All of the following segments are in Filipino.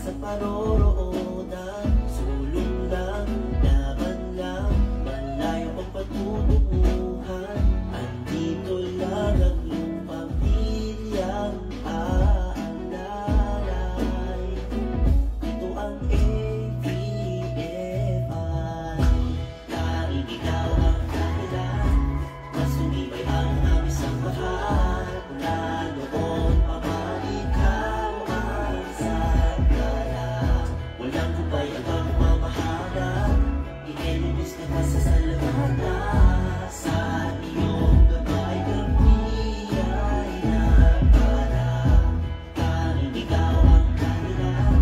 sa paroroonan. Sulong lang, laban lang, malayo pang patutunguhan. Andito lang ang iyong pamilyang aalalay. Ito ang ATFI. Dahil ikaw ang dahilan, mas tumibay ang aming sambahan. Mula noon pa man ikaw ang sagana. Walang kubay ang pagmamahalan, inilubos ka pa sa salamatan. Sa iyong gabay kami ay nagpara. Tanging ikaw ang dahilan,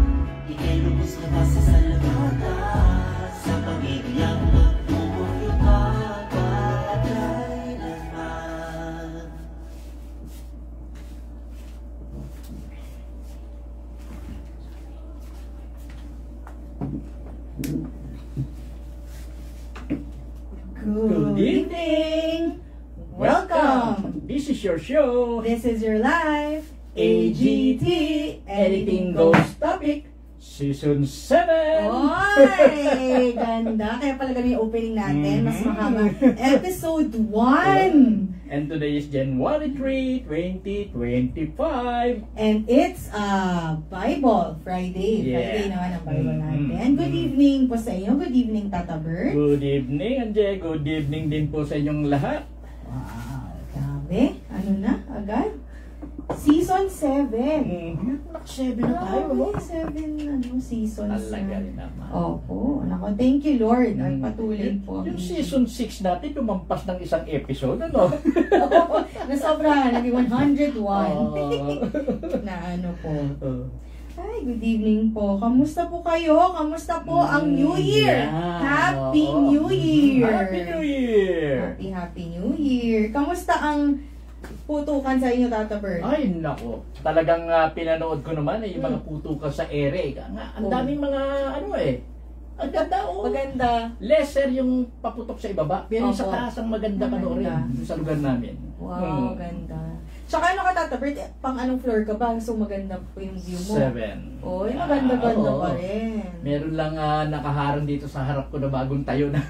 inilubos ka pa sa salamatan. Sa pamilyang magmumulyo pagkakailanman. Good evening! Welcome! This is your show, This is your life, AGT, Anything Goes Topic, Season 7! Oy! Ganda! Kaya pala ganun yung opening natin. Mas mahaba. Episode 1! And today is January 3, 2025. And it's Bible Friday. Yeah. Friday naman ang Bible natin. Good evening po sa inyo. Good evening, Tata Bird. Good evening, Anje. Good evening din po sa inyong lahat. Wow! Grabe. Ano na? Agad? Season 7. Nak-7 na tayo, no? 7 seasons Talaga na. rin naman. Opo. Nako, thank you, Lord. Ay, patuloy po. Yung season 6 natin, lumampas ng isang episode, ano? Nasobrahan, naging 101. Oh. Na ano po. Ay, good evening po. Kamusta po kayo? Kamusta po ang New Year? Yeah. Happy Oo. New Year! Happy New Year! Happy New Year! Kamusta ang putukan sa inyo, Tata Bird? Ay, nako. Talagang pinanood ko naman yung mga putukan sa ere. Ang daming mga, ano ang ganda, Maganda. Lesser yung paputok sa ibaba, pero yung sa Opo. taas ang maganda panoorin sa lugar namin. Wow, ganda. Tsaka ano ka, Tata Bird? Pang anong floor ka ba? So maganda po yung view mo. 7. Oy, maganda-ganda Oo. pa rin. Meron lang nakaharang dito sa harap ko na bagong tayo na.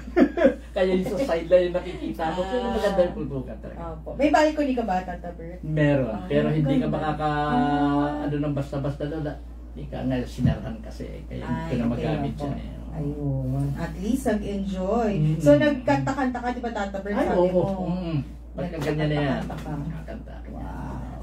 Kaya yung sa sideline yung nakikita ko. Pero maganda yung putukan talaga. Opo. May balcony ka ba, Tata Bird? Meron. Pero hindi ka ganda. ano nang basta-basta doon. Hindi ka nga sinarahan kasi. Kaya hindi ko na magamit okay yan. Ayun. At least nag-enjoy. Mm. So nagkanta-kanta ka, di ba, Tata Bird? Ay, Sabi oo. mo. Magkakanya na yan. Nagkakanta ka. Kanta. Wow.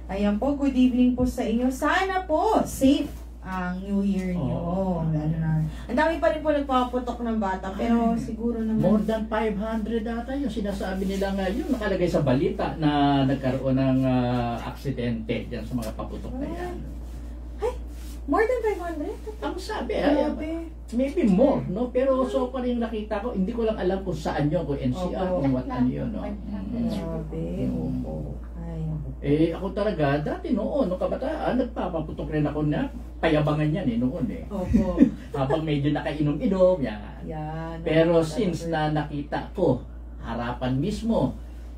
Ayan po, good evening po sa inyo. Sana po safe ang New Year niyo. Oo. Lalo na. Ang dami pa rin po nagpaputok ng bata, pero siguro naman. More than 500 data yung sinasabi nila ngayon. Nakalagay sa balita na nagkaroon ng aksidente dyan sa mga paputok na yan. More than 500? Ang sabi, Grabe. maybe more, no? Pero so far yung nakita ko, hindi ko lang alam kung saan yun, kung NCR, Opo. kung what ano yun, no? Grabe. Opo. Ay. Ako talaga, dati noon, no kabataan, nagpapaputok rin ako na payabangan yan noon Opo. Habang medyo nakainom-inom, yan. Yan. Pero since na nakita ko, harapan mismo,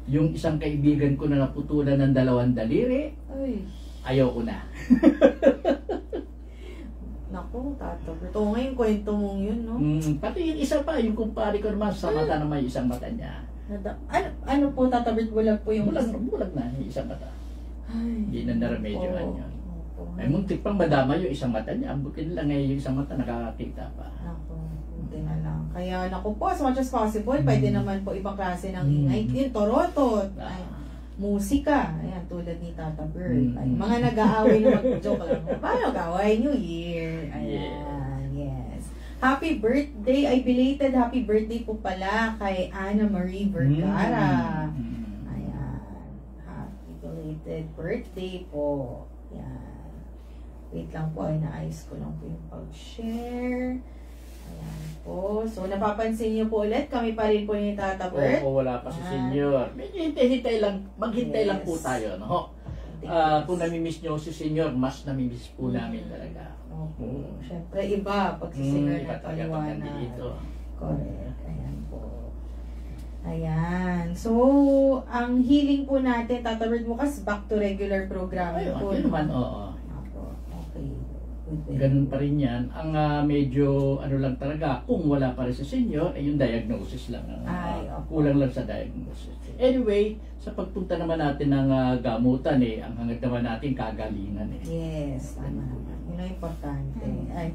yung isang kaibigan ko na naputulan ng 2 daliri, Ay. ayaw ko na. Naku, Tata Bird. Oo, ngayon kwento mong yun, no? Pati yung isa pa, yung kumpare ko naman sa mata naman yung isang mata niya. Ano po, Tata Bird? Bulag po yung Bulag na yung isang mata. Ay. Hindi na naremedyohan yun. Opo. Ay, muntik pang madama yung isang mata niya. Bukin lang ngayon yung isang mata nakakakita pa. Naku, buti na lang. Kaya, naku po, as much as possible, pwede naman po ibang klase ng ingay. Yung torotot. Ay, musika. Ayan, tulad ni Tata Bird. Ay, mga nag-aaway na mag-joke lang. Paano nag-aaway? New Year. Ayan, yes. Happy birthday. Ay, belated happy birthday po pala kay Anna Marie Vergara. Ayan. Happy belated birthday po. Ayan. Wait lang po, ay naayos ko lang po yung pag-share. Ayan po. So, napapansin niyo po ulit, kami pa rin po ni Tata Bird. Oo, wala pa si Senyor. Medyo hintay-hintay lang, maghintay lang po tayo, no? Kung namimiss nyo si Senyor, mas namimiss po namin talaga. Opo. Siyempre, iba pag si Senyor Iba na talaga pag paliwanag. nandito. Correct. Ayan po. Ayan. So, ang healing po natin, Tata Bird, bukas back to regular programming Ayun, po. yun naman, oo. Opo. Okay. good din. Ganun pa rin yan. Ang medyo ano lang talaga, kung wala pa rin sa senior, ay yung diagnosis lang. Ay, okay. Kulang lang sa diagnosis. Anyway, sa pagpunta naman natin ng gamutan ang hangad naman natin kagalingan Yes, tama naman. Yun ang importante. Ay,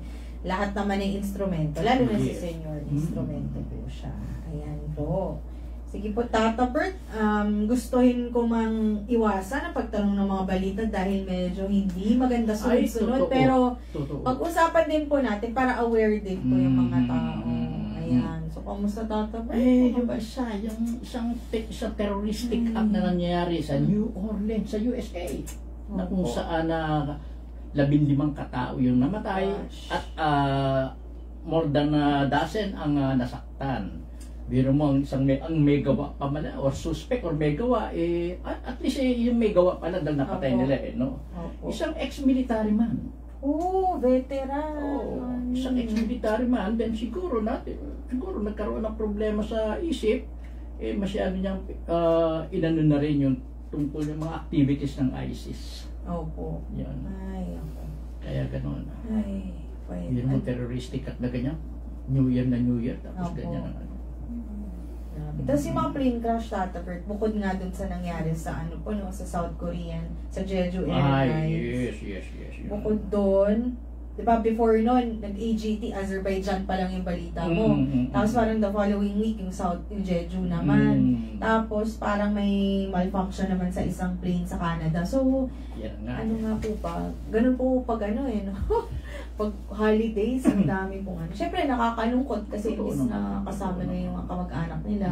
lahat naman ng instrumento, lalo na si Yes. senior, instrumento po siya. Ayan po. Sige po, Tata Bert, gustuhin ko mang iwasan ang pagtanong ng mga balita dahil medyo hindi maganda sunod-sunod. totoo. Pero Totoo. pag-usapan din po natin para aware din po yung mga tao. Ayan. So, kamusta, Tata Bert? Yung isa, yung isang terroristic act na nangyayari sa New Orleans, sa USA, na kung Opo. saan 15 katao yung namatay Gosh. at more than a dozen ang nasaktan. Biro mo, ang may gawa pa man, or suspect or may gawa, at least yung may gawa pa lang dahil napatay Opo. nila, no? Opo. Isang ex-military man. Veteran. Isang ex-military man, then siguro nagkaroon ng problema sa isip, masyado niyang inano na rin yung tungkol yung mga activities ng ISIS. Opo. Yan. Ay, ako. Kaya gano'n. Ay, pwede. Yun mo terroristic at na ganyan. New Year na New Year, tapos Opo. ganyan ang ano. Tapos yung mga plane crash, Tata Bert, bukod nga dun sa nangyari sa ano po, no, sa South Korean, sa Jeju Airlines. Yes. Bukod doon, di ba before noon, nag-AGT, Azerbaijan pa lang yung balita mo. Tapos parang the following week, yung Jeju naman. Tapos parang may malfunction naman sa isang plane sa Canada. So, Yan nga. ano nga po ba? Ganun po pag ano no? Pag holidays, ang dami pong ano. Siyempre, nakakalungkot kasi Totoo imbis naman. na kasama na yung mga kamag-anak nila.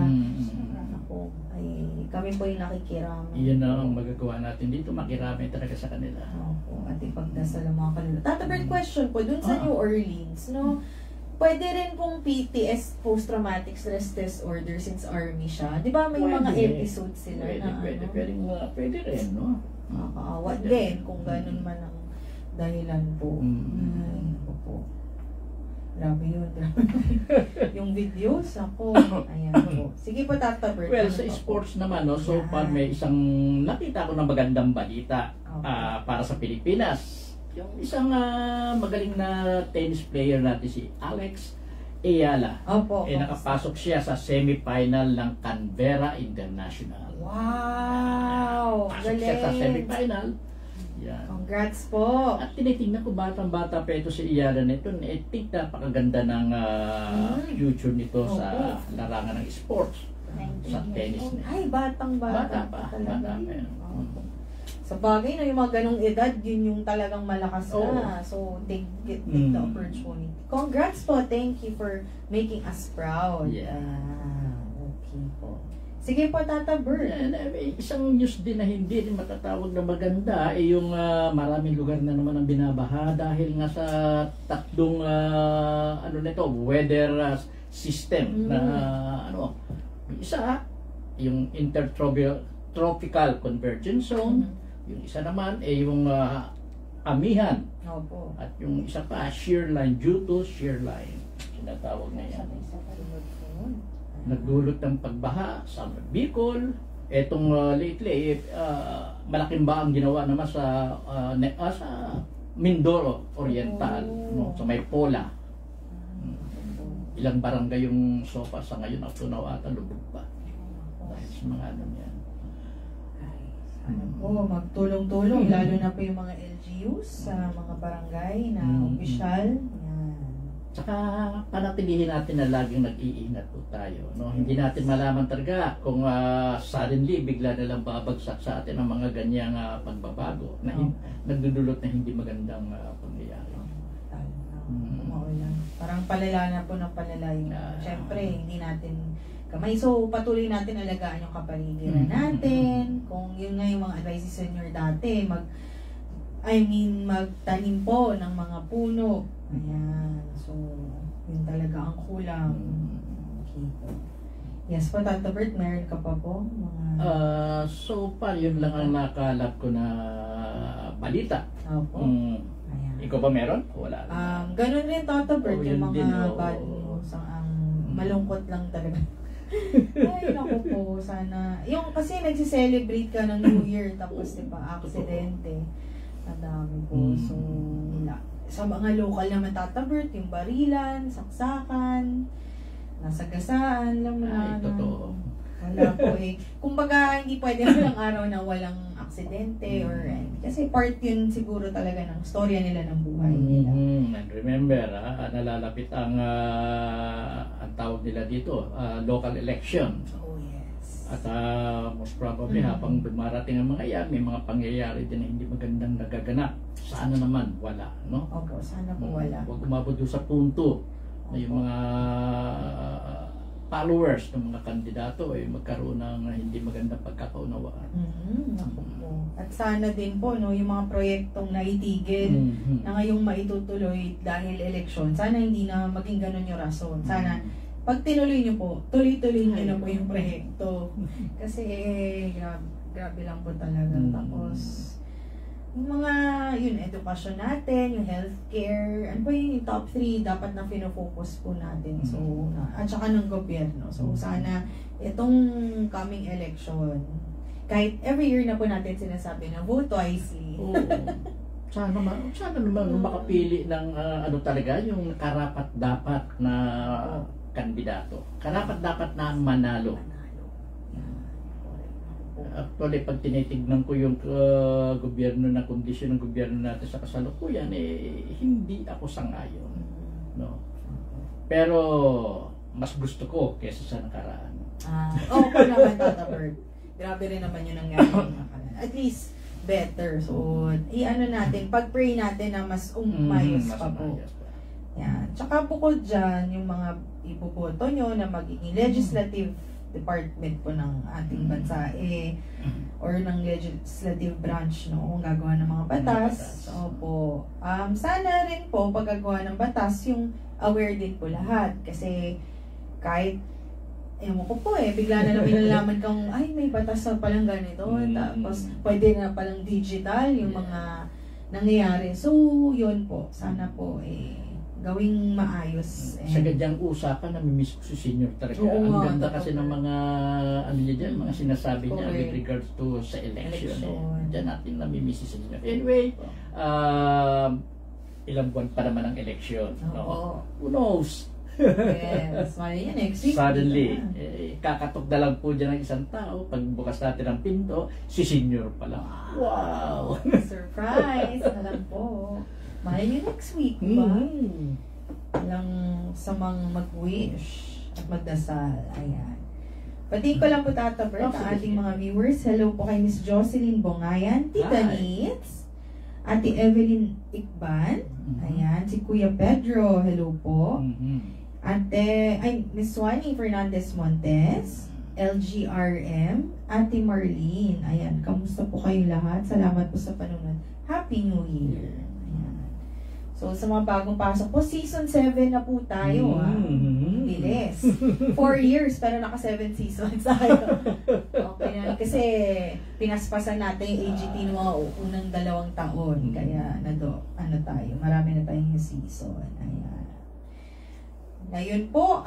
Ako, ay kami po yung nakikiramay. Iyan na ang magagawa natin dito, makirami talaga sa kanila. Opo, at ipagdasal ang mga kaluluwa. Tata Bert, question po, dun sa Ah. New Orleans, no? Pwede rin pong PTS, Post-Traumatic Stress Disorder, since Army siya. Di ba may mga Pwede. episodes sila Pwede, na pwede, ano? pwede rin, no? Nakakaawa Pwede. din kung ganun man ang dahilan po. Ay, ako po. Grabe yun. Yung videos, ako. Ayan po. Sige po, Tata Bert. Well, ano sa pa po? sports naman, no, so Yan. far may isang nakita ko na magandang balita Okay. para sa Pilipinas. Yung isang magaling na tennis player natin, si Alex Ayala. Opo. Nakapasok siya sa semifinal ng Canberra International. Wow! Pasok siya sa Galing! semifinal. Yan. Congrats po! At tinitingnan ko batang-bata pa ito si Iyala nito. I think napakaganda ng future nito sa larangan ng sports. Sa tennis niya. Ay, batang-bata Bata pa. talaga. Bata pa yan. Opo. Sa bagay na yung mga ganong edad, yun yung talagang malakas Oo. na. So, take the opportunity. Congrats po. Thank you for making us proud. Yeah. Okay po. Sige po, Tata Bert. Yan, isang news din na hindi rin matatawag na maganda yung maraming lugar na naman ang binabaha dahil nga sa tatlong ano nito, weather system na ano, isa yung intertropical convergence zone, yung isa naman ay yung amihan, Opo. at yung isa pa shear line, due to shear line sinatawag na yan. Nagdulot ng pagbaha sa Bicol. Etong lately, malaking ba ang ginawa naman sa sa Mindoro Oriental, no, sa may Pola. Ilang barangay yung sopa sa ngayon, up to now ata lubog pa. Dahil sa mga ano yan. Magtulong-tulong, lalo na po yung mga LGUs sa mga barangay na opisyal. Yan. Tsaka panatilihin natin na laging nag-iingat po tayo. No? Hindi natin malaman talaga kung suddenly bigla na lang babagsak sa atin ang mga ganyang pagbabago na nagdudulot na hindi magandang pangyayari. Maulan. Parang palala na po ng palala yung syempre hindi natin kamay. So patuloy natin alagaan yung kapaligiran natin. Kung yun nga yung mga advice senior dati, magtanim po ng mga puno. Ayan. So, yun talaga ang kulang. Okay po. Yes po, Tata Bert, meron ka pa po? So far, yun lang ang nakalap ko na balita. Opo. Ayan. Ikaw ba meron? Wala. Ganun rin, Tata Bert, Oh, yung yun din, mga oh. bad news. Ang malungkot lang talaga. Ay, naku po, sana. Yung kasi nagsiselebrate ka ng New Year, tapos diba, aksidente. Ang dami po. So, sa mga local naman Tata Bert, yung barilan, saksakan, nasagasaan lang Ay, totoo. Wala po eh. Kumbaga, hindi pwede walang araw na walang aksidente or kasi part yun siguro talaga ng storya nila ng buhay nila. And remember, nalalapit ang tawag nila dito, local election. Oh, yes. At most probably, habang dumarating ang mga yan, may mga pangyayari din na hindi magandang nagaganap. Sana naman wala, no? Opo, sana po wala. Huwag umabot doon sa punto na yung mga followers ng mga kandidato ay magkaroon ng hindi magandang pagkakaunawaan. Ako po. At sana din po, no, yung mga proyektong naitigil na ngayong maitutuloy dahil eleksyon, sana hindi na maging ganun yung rason. Sana, pag tinuloy nyo po, tuloy-tuloy nyo na po yung proyekto. Kasi, grabe lang po talaga. Tapos, yung mga, yun, edukasyon natin, yung healthcare, ano po yung top 3 dapat na fino-focus po natin. So, at saka ng gobyerno. So, sana itong coming election, kahit every year na po natin sinasabi na vote wisely. Oo. Sana naman makapili ng ano talaga, yung karapat-dapat na kandidato. Karapat-dapat na manalo. Actually, pag tinitignan ko yung gobyerno na kondisyon ng gobyerno natin sa kasalukuyan, hindi ako sang-ayon. No? Pero, mas gusto ko kesa sa nakaraan. Oo po naman, Tata Bert. Grabe rin naman yung nangyari nakaraan. At least, better. So, i-ano natin, pag-pray natin na mas umayos pa po. Yan. Tsaka bukod dyan, yung mga ipoboto nyo na magiging legislative department po ng ating bansa or ng legislative branch, no, kung gagawa ng mga batas. Opo. Sana rin po pagkagawa ng batas yung aware din po lahat kasi kahit ewan ko po bigla na lang nalaman kang ay may batas na palang ganito tapos pwede na palang digital yung mga nangyayari. So yun po, sana po gawing maayos. Sa gadyang usapan, namimiss ko si Senior talaga. Oo, ang ganda kasi ng mga ano niya dyan, mga sinasabi niya Okay. with regards to sa election. Diyan natin namimiss si Senior. Mm. Anyway, ilang buwan pa naman ang election. No? Who knows? Yes. Mali yan, next week. Suddenly, kakatok na lang po dyan ng isang tao. Pag bukas natin ang pinto, si Senior pa lang. Wow! Surprise! Alam po. Mali next week, ba? Walang samang mag-wish at magdasal. Ayan. Pati ko lang po, Tata Bert, ang ating mga viewers. Hello po kay Miss Jocelyn Bongayan, Tita Nitz, Ate Evelyn Ikban, ayan, si Kuya Pedro, hello po. Miss Wani Fernandez Montes, LGRM, Ate Marlene, ayan, kamusta po kayo lahat? Salamat po sa panunod. Happy New Year. So, sa mga bagong pasok po, season 7 na po tayo, Bilis. 4 years, pero naka 7 seasons tayo. Okay na. Kasi, pinaspasan natin yung AGT ng mga unang 2 taon. Kaya, tayo, marami na tayong season. Ayan. Ngayon po,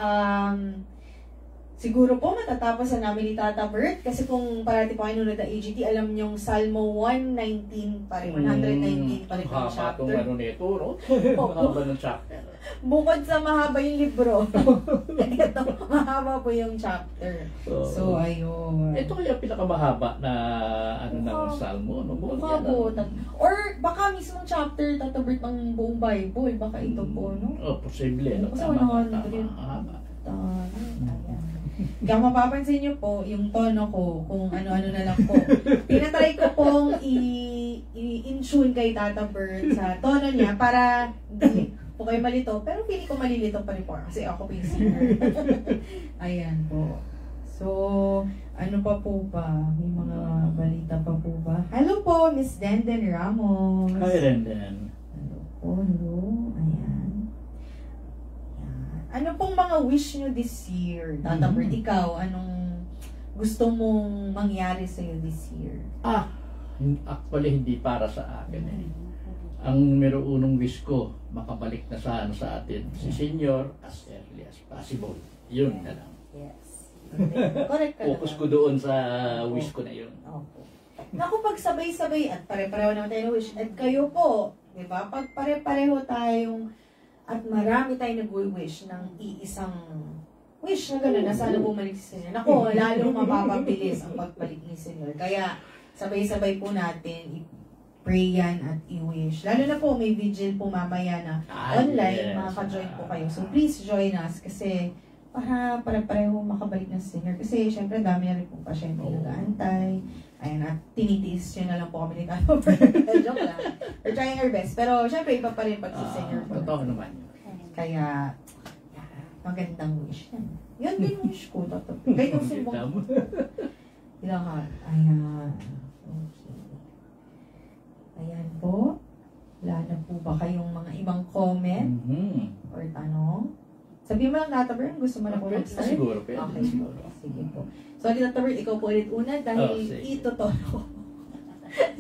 siguro po matatapos na namin ni Tata Bert kasi kung parati po kayo nunod na AGT, alam niyong Salmo 119 pa rin, 119 pa rin ang chapter. Haba itong nito, no? Haba ng chapter. Bukod sa mahaba yung libro, ito, mahaba po yung chapter. So, ayun. Ito kaya pinakamahaba na ng Salmo, no? Mukha po. Or baka mismong chapter, Tata Bert, ng buong Bible, baka ito po, no? Posible, no? Kasi Tama. Ayan. Kaya mapapansin niyo po, yung tono ko, kung ano-ano na lang po. Tinatry ko pong i-in-tune kay Tata Bert sa tono niya para hindi po kayo malito. Pero feeling ko malilito pa rin po kasi ako po yung singer. Ayan po. So, ano pa po ba? May mga balita pa po ba? Hello po, Miss Denden Ramos. Hi, Denden. Hello po, hello. Ayan. Ano pong mga wish nyo this year? Tata Bert, ikaw, anong gusto mong mangyari sa'yo this year? Actually, hindi para sa akin Ang unong wish ko, makabalik na sana sa atin si Senior as early as possible. Yun na lang. Yes. Correct ka Focus ko doon sa wish ko na yun. Naku, pag sabay-sabay at pare-pareho naman tayo ng wish, at kayo po, Diba? Pag pare-pareho tayong at marami tayong nag-wish ng iisang wish na gano'n na sana bumalik si Senyor. Naku, lalong mapapabilis ang pagbalik ni Senyor. Kaya sabay-sabay po natin i-pray yan at i-wish. Lalo na po may vigil po mamaya na online, makaka-join po kayo. So please join us kasi para pareho makabalik na si Senyor. Kasi syempre dami na rin pong pasyente nag-aantay. Ayan, at tinitiis yun na lang po kami ni Kano. Joke lang. We're trying our best. Pero syempre iba pa rin pag si Senyor po. Totoo naman. Kaya, magandang wish yan. Yun din wish ko. Kahit yung sumbong. Lahat. Ayan. Okay. Ayan po. Wala na po ba kayong mga ibang comment or tanong? Sabihin mo lang, Tata Bern, gusto mo na po mag-start? Siguro, pwede. Okay, sige po. Sorry, Tata Bern, ikaw po ulit una dahil ituturo ko.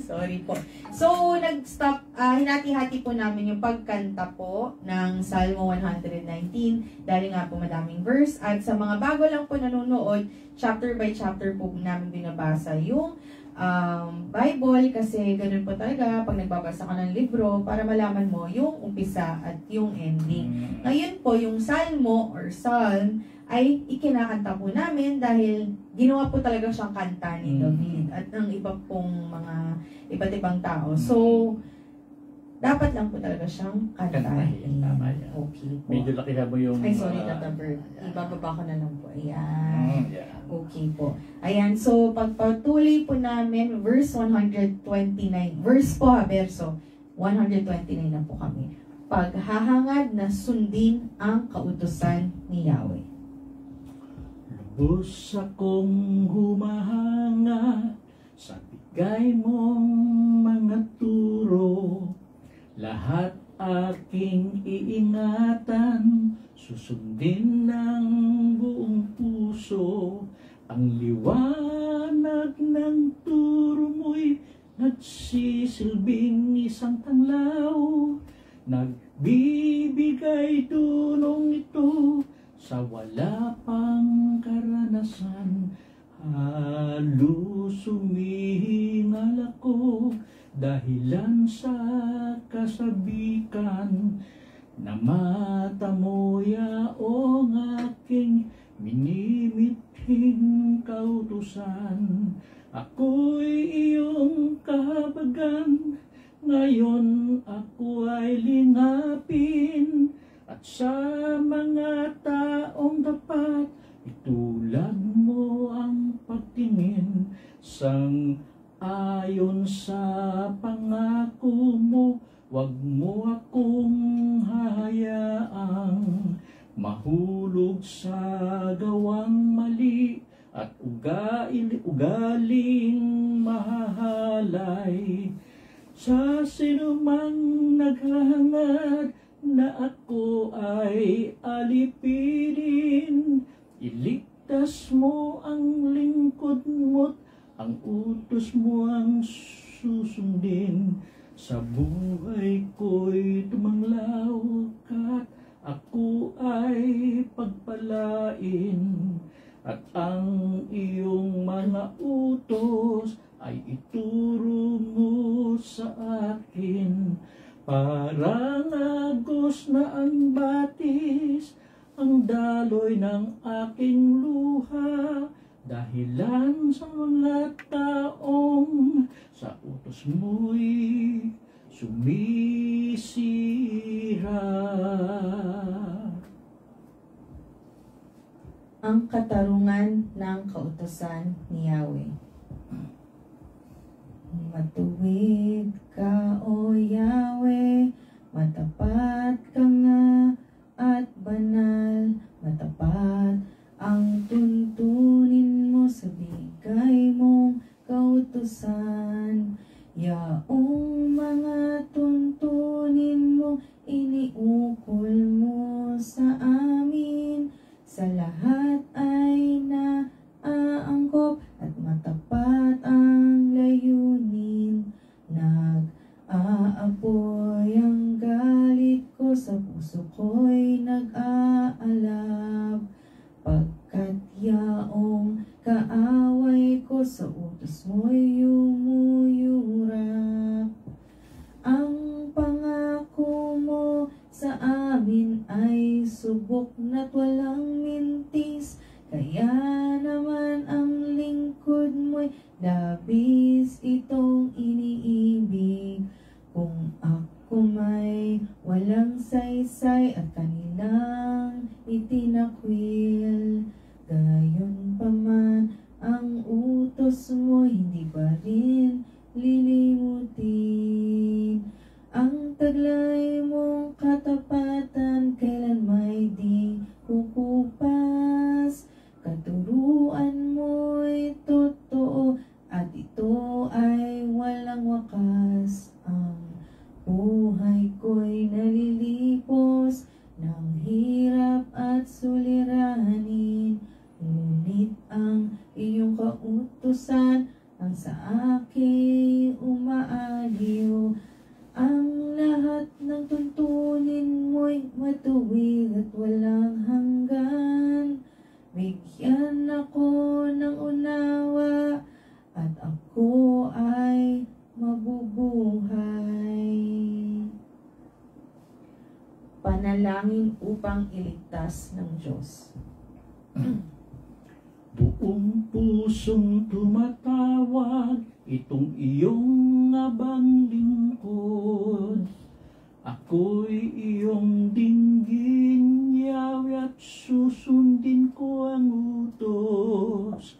Sorry po. So, nag-stop, hinati-hati po namin yung pagkanta po ng Salmo 119 dahil nga po madaming verse. At sa mga bago lang po nanonood, chapter by chapter po namin binabasa yung Bible kasi ganun po talaga pag nagbabasa ka ng libro para malaman mo yung umpisa at yung ending. Ngayon po, yung Salmo or Psalm ay ikinakanta po namin dahil ginawa po talaga siyang kanta ni David at ng iba pong mga iba't ibang tao. So, dapat lang po talaga siyang kantahin. Tama yan. Okay po. Medyo lakihan mo yung... Ay, sorry, Tata Bert. Ibababa ko na lang po. Ayan. Yeah. Okay po. Ayan, so pagpatuloy po namin, verse 129. Verse po verso. 129 na po kami. Paghahangad na sundin ang kautusan ni Yahweh. Lubos akong humahanga sa bigay mong mga turo. Lahat aking iingatan, susundin ng buong puso. Ang liwanag ng turo mo'y nagsisilbing isang tanglaw. Nagbibigay dulong ito sa wala pang karanasan. Halos humihingal ako dahilan sa kasabikan na mata mo yaong aking minimithing kautusan. Ako'y iyong kahabagan, ngayon ako ay lingapin, at sa mga taong dapat itulad mo ang pagtingin sang ayon sa pangako mo. Wag mo akong hayaang mahulog sa gawang mali at ugaling mahahalay. Sa sinumang naghahangad na ako ay alipinin, iligtas mo ang lingkod mo't ang utos mo ang susundin. Sa buhay ko'y tumanglaw ka't ako ay pagpalain, at ang iyong mga utos ay ituro mo sa akin. Parang agos na ang batis, ang daloy ng aking luha, dahilan sa mga taong sa utos mo'y sumisira. Ang katarungan ng kautusan ni Yahweh. Matuwid ka, O Yahweh, matapat ka nga at banal, matapat ang tuntunin mo sa bigay mong kautusan. Yaong mga tuntunin mo, iniukol mo sa amin. Sa lahat ay naaangkop at matapat ang layunin. Nag-aapoy ang galit ko, sa puso ko'y nag-aalab. Pagkat yaong kaaway ko, sa utos mo'y yumuyurap. Ang pangalan subok na't walang mintis. Kaya naman ang lingkod mo'y labis itong iniibig. Kung ako may walang saysay at kanilang itinakwil, gayon pa man ang utos mo, hindi pa rin lilimutin. Ang taglay mong katapatan, kailan may di kukupas. Katuruan mo'y totoo, at ito ay walang wakas. Ang buhay ko'y nalilipos ng hirap at suliranin. Ngunit ang iyong kautusan ang sa akin umaaliw. Ang lahat ng tuntunin mo'y matuwid at walang hanggan. Bigyan ako ng unawa at ako ay mabubuhay. Panalangin upang iligtas ng Diyos. Buong pusong tumatawag itong iyong abang lingkod. Ako'y iyong dinggin, Yahweh, at susundin ko ang utos.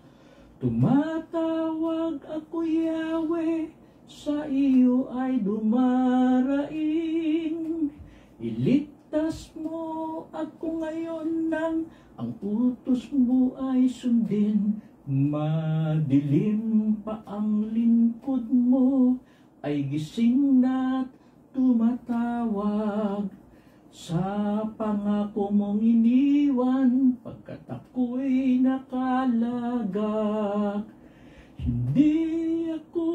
Tumatawag ako, Yahweh, sa iyo ay dumaraing. Iligtas mo ako ngayon nang ang utos mo ay sundin. Madilim pa ang lingkod mo, ay gising na't tumatawag. Sa pangako mong iniwan, pagkat ako'y nakalagak. Hindi ako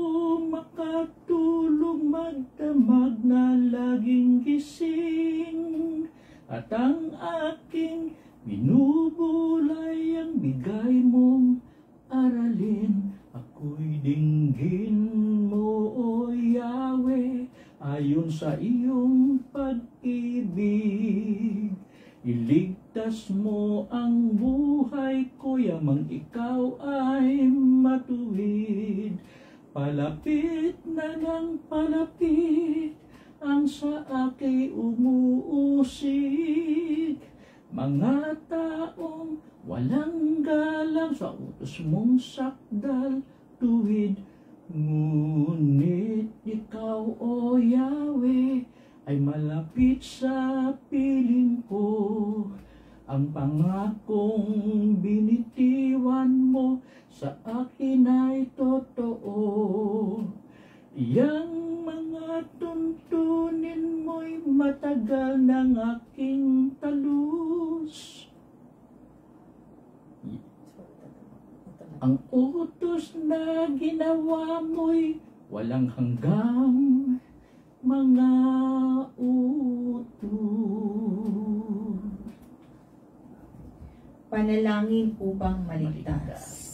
makatulog magdamag na laging gising. At ang aking binubulay ang bigay mong aralin. Ako'y dinggin mo, O Yahweh, ayon sa iyong pag-ibig. Iligtas mo ang buhay ko, yamang ikaw ay matuwid. Palapit na ng palapit ang sa akin umuusig. Mga taong walang galang sa utos mong sakdal tuwid. Ngunit ikaw, O Yahweh, ay malapit sa piling ko. Ang pangakong binitiwan mo sa akin ay totoo. Iyang mga tuntunin mo'y matagal ng aking talus. Ang utos na ginawa mo'y walang hanggang mga utos. Panalangin upang maligtas.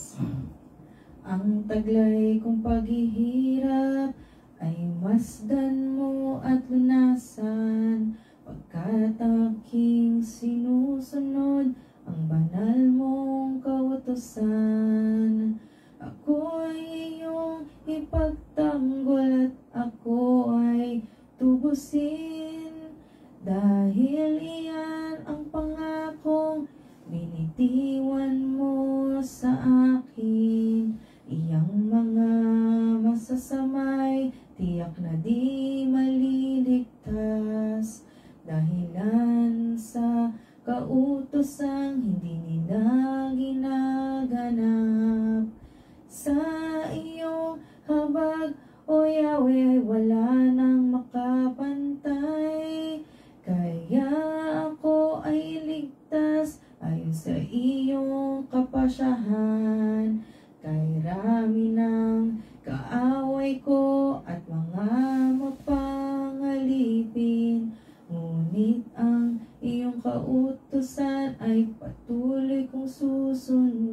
Ang taglay kong paghihirap ay masdan mo at lunasan, pagkat aking sinusunod ang banal mong kautusan. Ako ay iyong ipagtanggol at ako ay tubusin, dahil iyan ang pangakong binitiwan mo sa akin. Iyang mga masasamay tiyak na di maliligtas, dahilan sa kautosang hindi nila ginaganap. Sa iyong habag, O Yahweh, ay wala nang makapantay. Kaya ako ay iligtas ayon sa iyong kapasyahan. Kay rami ng kaaway ko at mga mapangalipin, ngunit ang iyong kautusan ay patuloy kong susundin.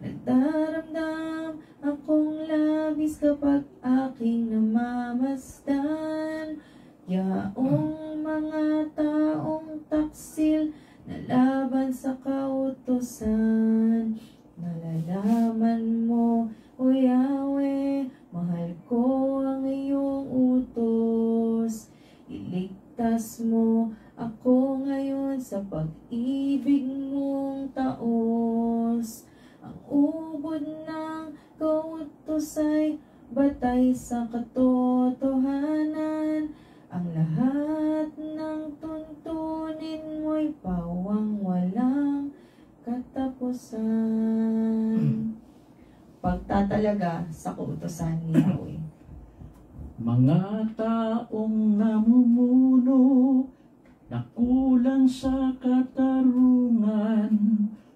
Nagdaramdam akong labis kapag aking namamasdan, yaong mga taong taksil na laban sa kautusan. Nalalaman mo, O Yahweh, mahal ko ang iyong utos. Iligtas mo ako ngayon sa pag-ibig mong taos. Ang ubod ng kautos ay batay sa katotohanan. Ang lahat ng tuntunin mo'y pawang walang katapusan. Pagtatalaga sa kautusan ni Yahweh. Mga taong namumuno na kulang sa katarungan,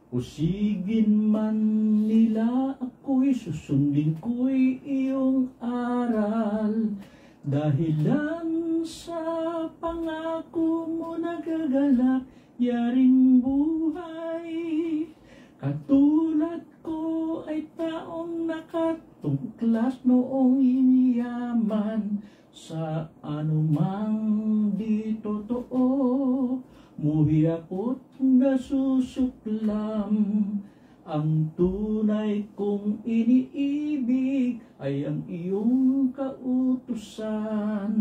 usigin man nila ako'y susundin ko'y iyong aral. Dahil lang sa pangako mo nagagalak yaring buhay. Katulad ko ay taong nakatungklas noong iniyaman sa anumang di totoo. Muhi ako't nasusuklam. Ang tunay kong iniibig ay ang iyong kautusan.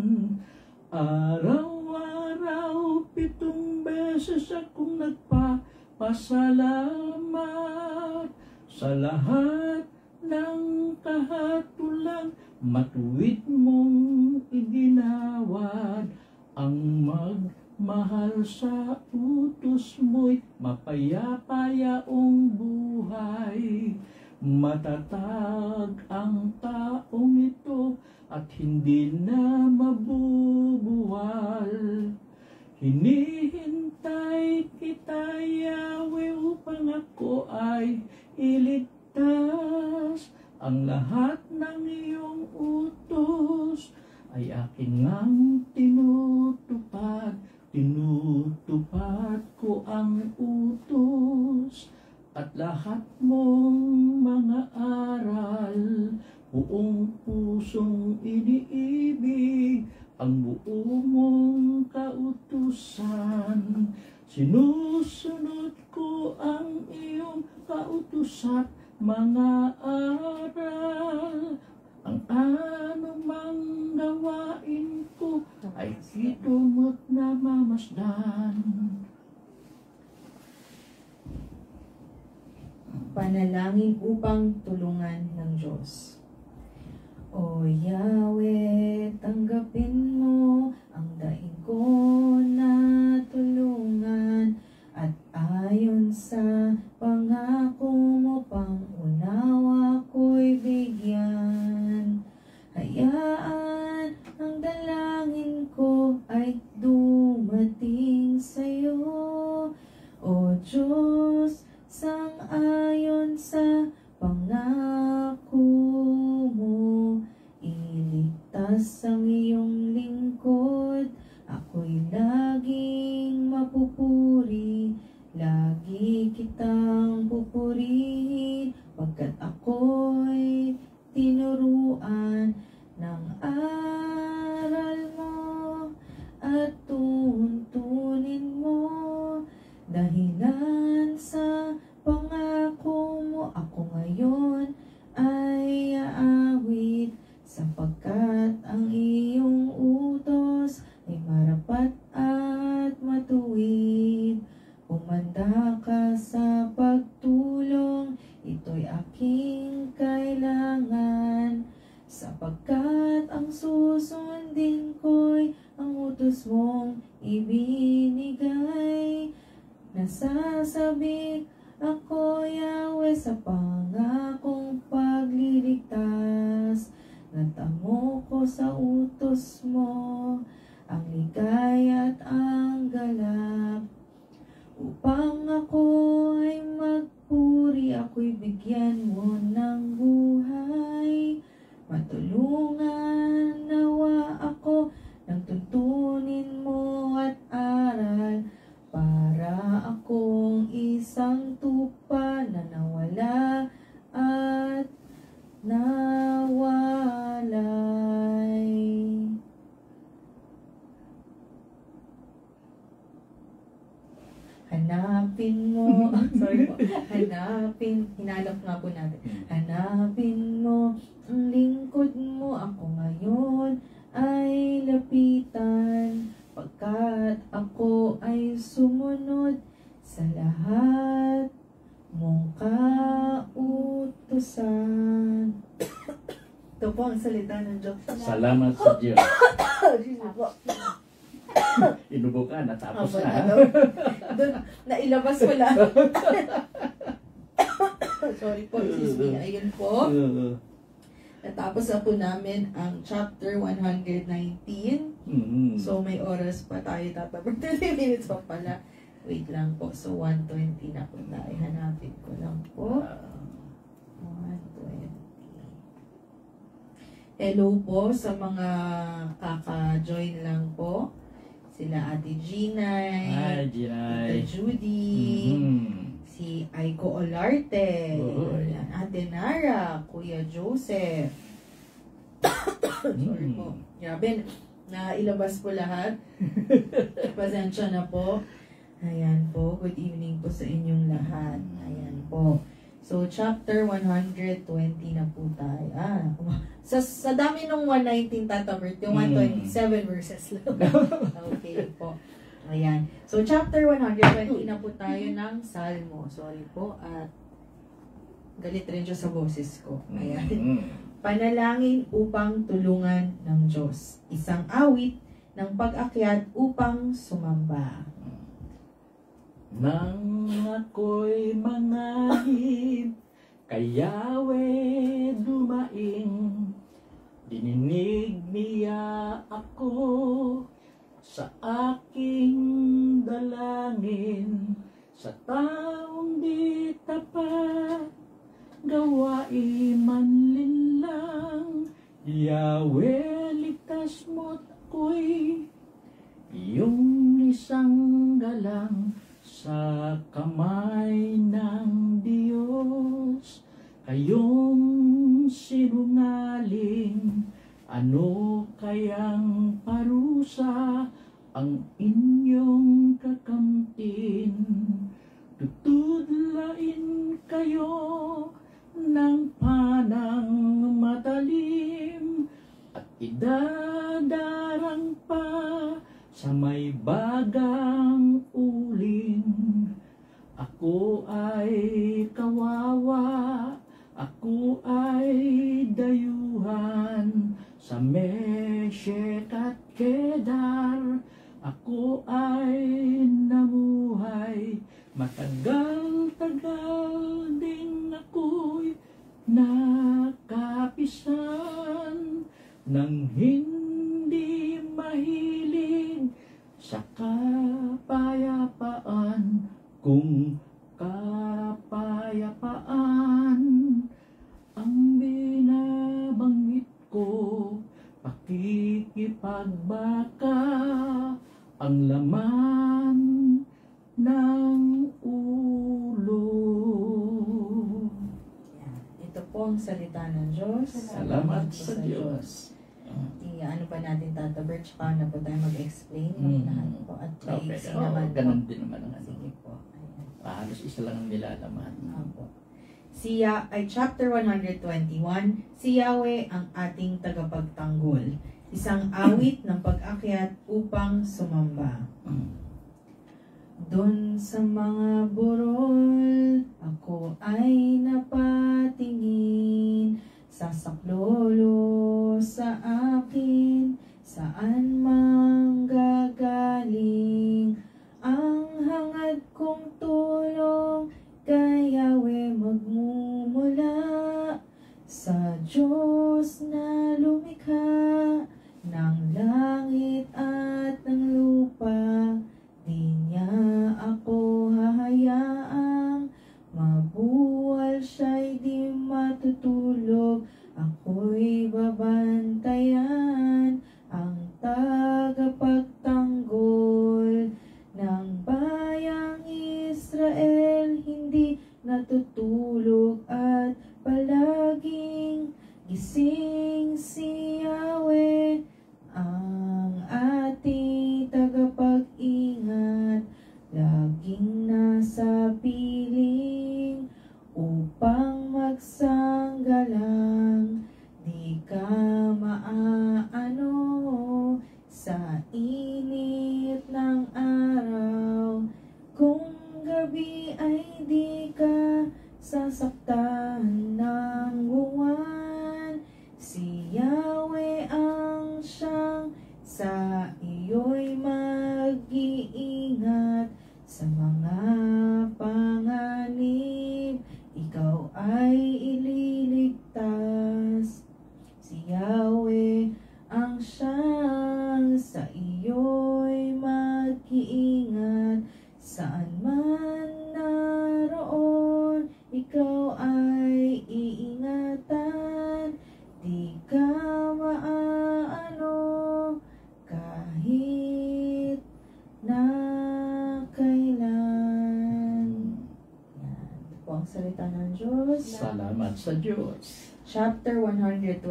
Araw-araw 7 beses akong nagpapasalamat sa lahat ng kahatulan. Matuwid mong iginawad ang magmahal sa utos mo'y mapayapa-yaong buhay. Matatag ang taong ito at hindi na mabubuwal. Hinihintay kita, Yahweh, upang ako ay iligtas. Ang lahat ng iyong utos ay aking ngang tinutupad. Tinutupad ko ang utos at lahat mong mga aral. Buong pusong iniibig ang buo mong kautusan. Sinusunod ko ang iyong kautus at mga aral. Ang anumang gawain ko ay dito mo't namamasdan. Panalangin upang tulungan ng Diyos. O Yahweh, tanggapin mo ang daing ko na tulungan at ayon sa pangako mo pang-unawa ko'y bigyan. Hayaan ang dalangin ko ay dumating sa'yo, O Diyos, sang-ayon sa pangako mo. Iligtas ang iyong lingkod, ako'y laging mapupuri. Lagi kitang pupurihin, pagkat ako'y tinuruan ng aral mo at tuntunin mo. Dahilan sa pangako mo, ako ngayon ay aawit, sapagkat ang iyong utos ay marapat at matuwid. Umanda ka sa pagtulong, ito'y aking kailangan, sapagkat ang susundin ko'y ang utos mong ibinigay. Nasasabik ako, Yahweh, sa pangakong pagliligtas. Natamo ko sa utos mo ang ligaya at ang galak. Upang ako ay magpuri, ako'y bigyan mo ng buhay. Matulungan nawa ako ng tuntunin mo at aral, para akong isang tupa na nawala at nawalay. Hanapin mo, sorry po, hinanap nga po natin. Hanapin mo ang lingkod mo, ako ngayon ay lapitan, pagkat ako ay sumunod sa lahat mong kautusan. Ito po ang salita ng Diyos. Salamat sa Diyos. Sige po. Inubo ka, natapos na. Doon, nailabas ko lang. Sorry po, excuse me. Ayun po. Natapos na po namin ang chapter 119. So, may oras pa tayo tatapos. 30 minutes pa pala. Wait lang po. So, 120 na po tayo. Hanapin ko lang po. 120. Hello po sa mga kaka-join lang po. Sila Ate Ginay, Hi, Tita Ginay. Judy, si Aiko Olarte, yan, Ate Nara, Kuya Joseph. Sorry po. Grabe, nailabas po lahat. Pasensya na po. Ayan po, good evening po sa inyong lahat. Ayan po. So, chapter 120 na po tayo. Sa dami nung 119 tatabert, yung 127 verses lang. Okay po. Ayan. So, chapter 120 na po tayo ng Salmo. Sorry po. At galit rin siya sa boses ko. Ayan. Panalangin upang tulungan ng Diyos. Isang awit ng pag-akyat upang sumamba. Nang ako'y mangahib, kay Yahweh dumaing, dininig niya ako sa aking dalangin, sa taong di tapat, gawain manlinlang, Yahweh ligtas mo't ako'y iyong isang galang, sa kamay ng Diyos, kayong sinungaling, ano kayang parusa ang inyong kakamtin? Tutudlain kayo ng panang matalim at idadarang pa sa may bagang uling. Ako ay kawawa, ako ay dayuhan sa Meshek at Kedar. Ako ay namuhay, matagal-tagal din ako'y nakapisan nang hindi mahilig sa kapayapaan, kung kapayapaan ang binabanggit ko, pakikipagbaka ang laman ng ulo. Yan. Ito po ang salita ng Diyos. Salamat sa Diyos. Ano pa natin tatabert, tsaka na po tayo mag-explain lahat po. At Okay. maiksi naman po. Ganun din naman ang ano. Sige po. Ayan. Halos isa lang ang nilalaman. Apo. Chapter 121, si Yahweh ang ating tagapagtanggol. Isang awit ng pag-akyat upang sumamba. Doon sa mga burol, ako ay napatingin. Sasaklolo sa akin, saan mang gagaling ang hangad kong tulong, kay Yahweh magmumula sa Diyos na lumikha ng langit at ng lupa. Di niya ako hahayaang mabuwal, siya'y di matutulog. Ako'y babantayan, ang tagapag Saan man naroon, ikaw ay iingatan. Di ka maaano kahit na kailan. Yan. Ito po ang salita ng Diyos. Salamat sa Diyos. Chapter 122,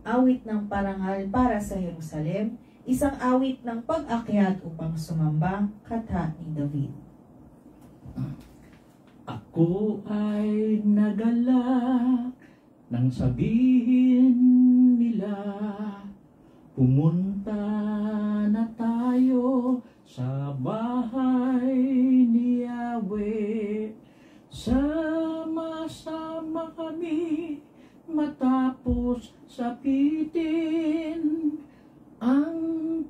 awit ng parangal para sa Jerusalem, isang awit ng pag-akyat upang sumamba, kata ni David. Ako ay nagalak nang sabihin nila, pumunta na tayo sa bahay ni Yahweh. Sama-sama kami matapos sapitin ang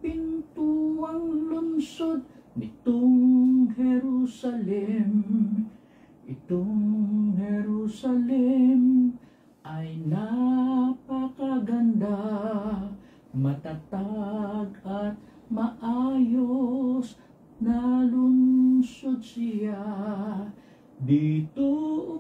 pintuang lungsod nitong Jerusalem. Itong Jerusalem ay napakaganda, matatag at maayos na lungsod siya. Dito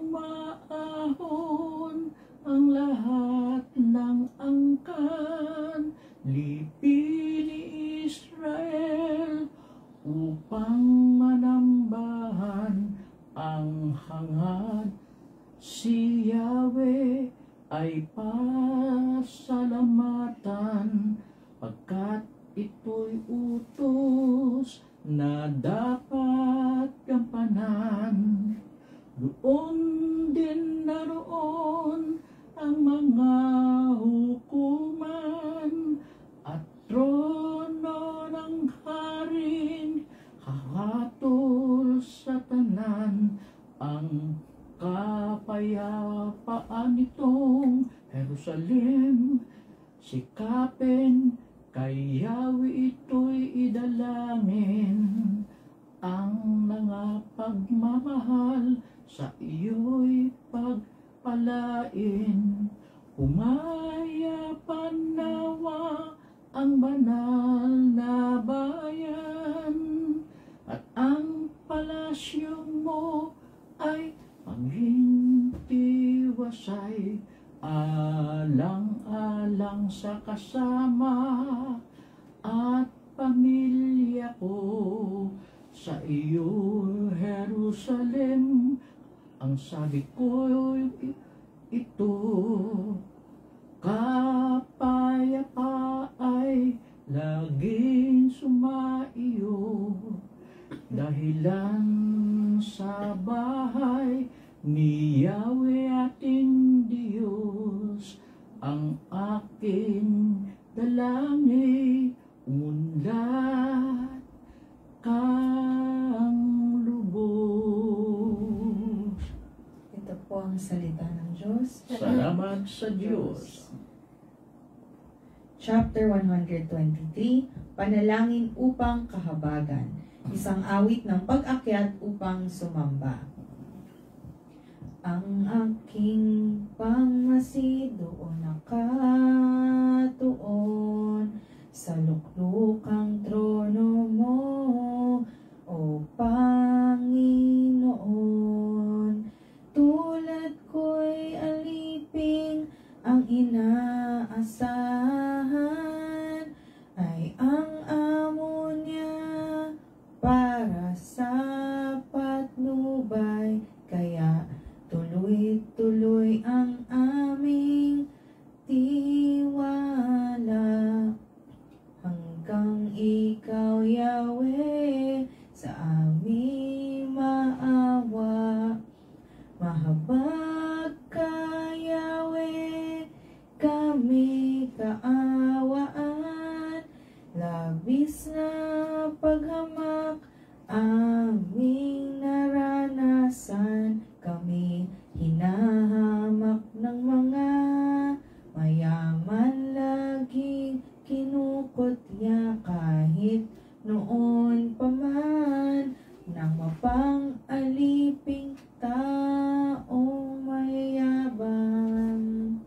umaahon ang lahat ng angkan, lipi ni Israel, upang manambahan ang hangad. Si Yahweh ay pasalamatan, pagkat ito'y utos na dapat gampanan. Doon din naroon ang mga hukuman at trono ng haring hahatol sa tanan. Ang kapayapaan nitong Jerusalem, sikapin kay Yahweh ito'y idalangin. Ang nangapagmamahal sa iyo'y pagpalain. Humayapan nawa ang banal na bayan, at ang palasyo mo ay maging tiwasay. Alang-alang sa kasama at pamilya ko, sa iyo Jerusalem. Ang sabi ko ito, kapayapa ay laging sumaiyo, dahilan sa bahay ni Yahweh ating Diyos. Ang aking dalangin, umunlad kang lubos. Ito po ang salita ng Diyos. Salamat sa Diyos. Chapter 123, panalangin upang kahabagan, isang awit ng pag-akyat upang sumamba. Ang aking pangmasid doon nakatuon sa luklukang trono mo, o Panginoon. Tulad ko'y alipin, ang inaasahan ay ang amo niya para sa patnubay. Kaya tuloy-tuloy ang aming tiwala, hanggang ikaw, Yahweh, sa aming maawa. Mahabag ka, Yahweh, kami kaawaan, labis na paghamak aming naranasan. Kami hinahamak ng mga mayaman, laging kinukot niya, kahit noon pa man ng mapang-aliping taong mayayabang.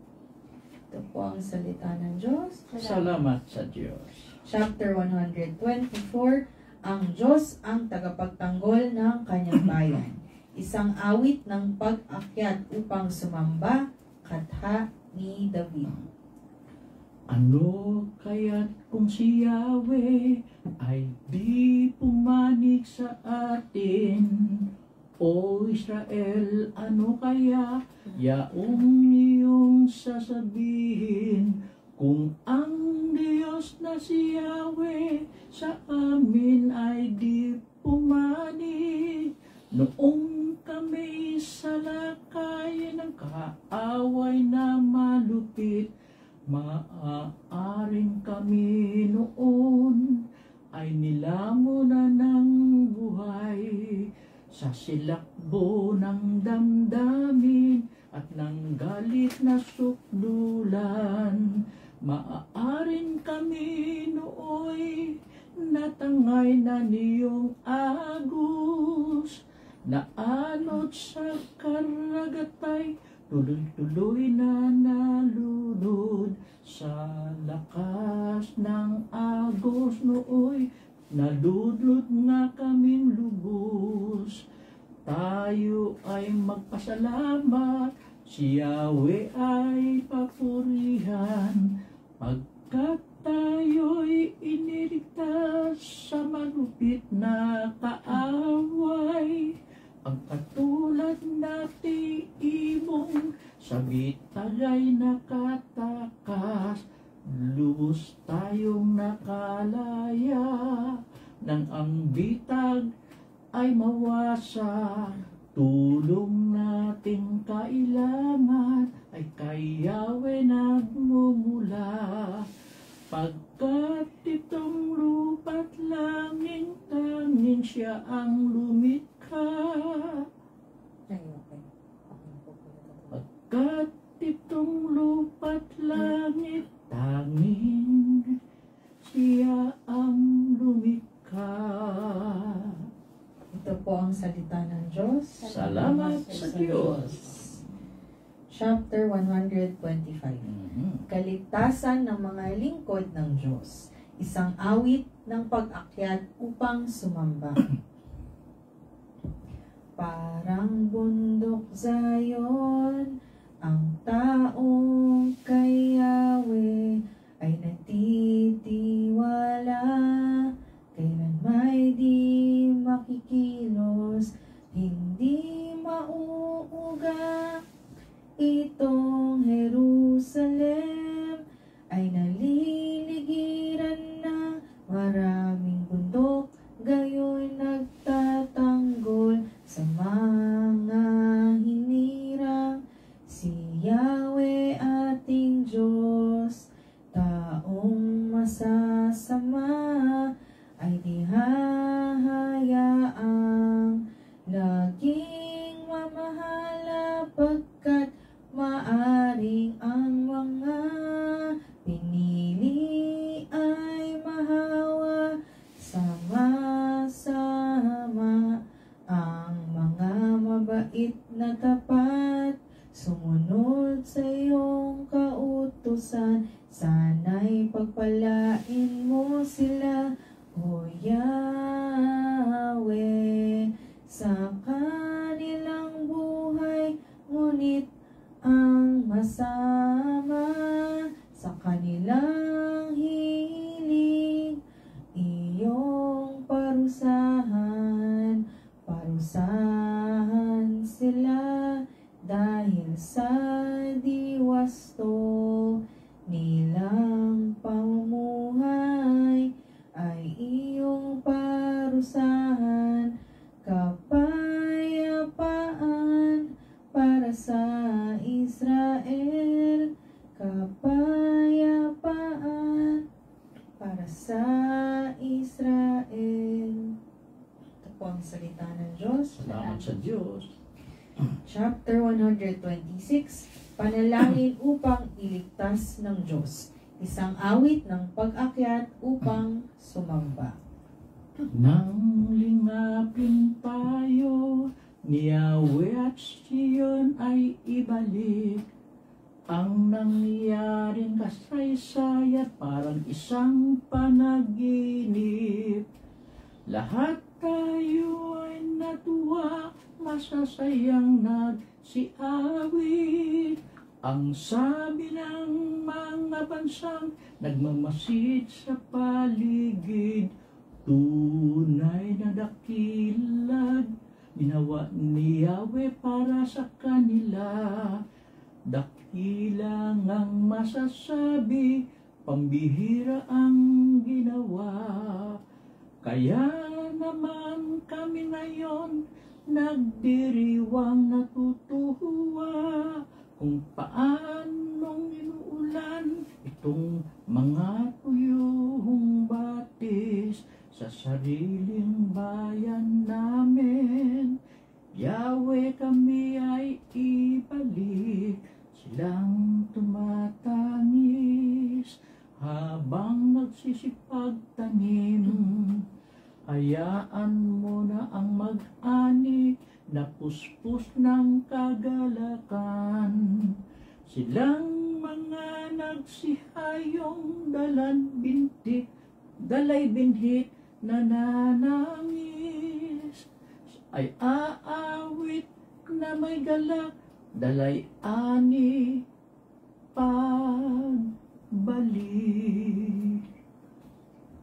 Ito po ang salita ng Diyos. Salamat sa Diyos. Chapter 124, Ang Diyos ang tagapagtanggol ng kanyang bayan. Isang awit ng pag-akyat upang sumamba, katha ni David. Ano kaya't kung si Yahweh ay di pumanig sa atin? O Israel, ano kaya yaong iyong sasabihin? Kung ang Diyos na si Yahweh sa amin ay di pumanig, noong kami sa lakay ng kaaway na malupit, maaaring kami noon ay nilamon na ng buhay sa silakbo ng damdamin at ng galit na sukdulan. Maaaring kami nooy natangay na niyong agos, naanod sa karagatay, tuloy-tuloy na nalunod sa lakas ng agos nooy, naludlot nga kaming lubos. Tayo ay magpasalamat, si Yahweh ay papurihan, pagkat tayo'y iniligtas sa malupit na kaaway. Ang katulad nating ibong sa bitagay nakatakas, lubos tayong nakalaya nang ang bitag ay mawasak. Tulong nating kailangan ay kay Yahweh nagmumula, pagkat itong lupa't langit tanging siya ang lumikha. Pagkat itong lupa't langit tanging siya ang lumikha. Ito po ang salita ng Diyos. Salamat sa Diyos. Chapter 125. Kaligtasan ng mga lingkod ng Diyos. Isang awit ng pag-akyat upang sumamba. Parang bundok Zion, ang taong kay Yahweh ay nagtitiwala. Kailan may di makikilos, hindi mauuga. Itong Jerusalem ay naliligiran ng maraming bundok, gayon nagtatanggol sa mga hinirang. Si Yahweh ating Diyos, taong masasama ay di hahayaang laging mamahala, pagkat maaring ang mga pinili ay mahawa. Sama-sama ang mga mabait na tapat, sumunod sa iyong kautusan. Sana'y pagpalain mo sila, O Yahweh, sa kanilang buhay. Ngunit ang masama sa kanilang hilig, iyong parusahan. Parusahan sila dahil sa diwasto nilang pamumuhay ay iyong parusahan. Kapayapaan para sa Israel, kapayapaan para sa Israel. Ito po ang salita ng Diyos. Salamat sa Diyos. Chapter 126, Panalangin upang iligtas ng Diyos. Isang awit ng pag-akyat upang sumamba. Nang lingapin tayo ni Yahweh at Sion ay ibalik ang nangyaring kasaysay at parang isang panaginip. Lahat tayo ay natuwa, masasayang nagsiawit. Ang sabi ng mga bansang nagmamasid sa paligid, tunay na dakilag ginawa ni Yahweh para sa kanila. Dakilang ang masasabi, pambihira ang ginawa. Kaya naman kami ngayon nagdiriwang natutuwa kung paanong inuulan itong mga tuyong batis sa sariling bayan namin. Yahweh, kami ay ibalik, silang tumatangis habang nagsisipag tanim. Hayaan mo na ang mag-ani na puspos ng kagalakan. Silang mga nagsihayong dalay binhit na nanangis, ay aawit na may galak, dalay ani pagbalik.